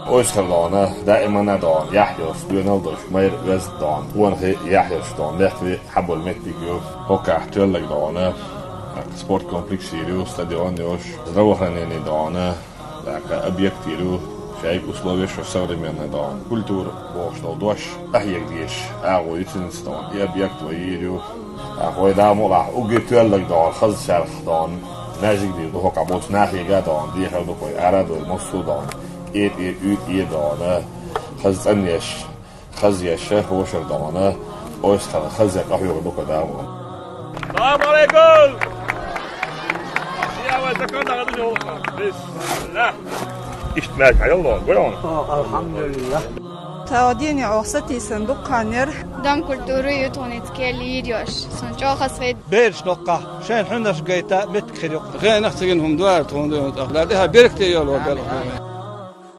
Oyskalana دائما دان يحيوس بينالدوش مير وز دان وان يحيوس دان لحتي حبول متيجو هوكا تولك دانا sportkomplex hier stadion još zdravоохранение дана така объектиру شايف условия что современный дан культура вошло дош ахьегдиш агу итинстан и объект вирю ахой да мола угителлек дан хаз шарх дан ناجي دي هو كابوس ناحية جادان دي هذا كوي عرب المصودان إيه دانا خز أنيش خز يشه هو شردانا أوش خز يقهوي ودوك دامون. السلام عليكم. يا وزكنا غادي نروح. بسم الله. اشتماك يلا قولون. الحمد لله. تادين عوستي صندوق كانير دام كولتوري يتونيت كيلي يديوش سنجا خسفيد بيرش نقطة شين حنش جيتا متكريق غير نختجنهم دوار تون دوار أخلاقها بيركتي يلا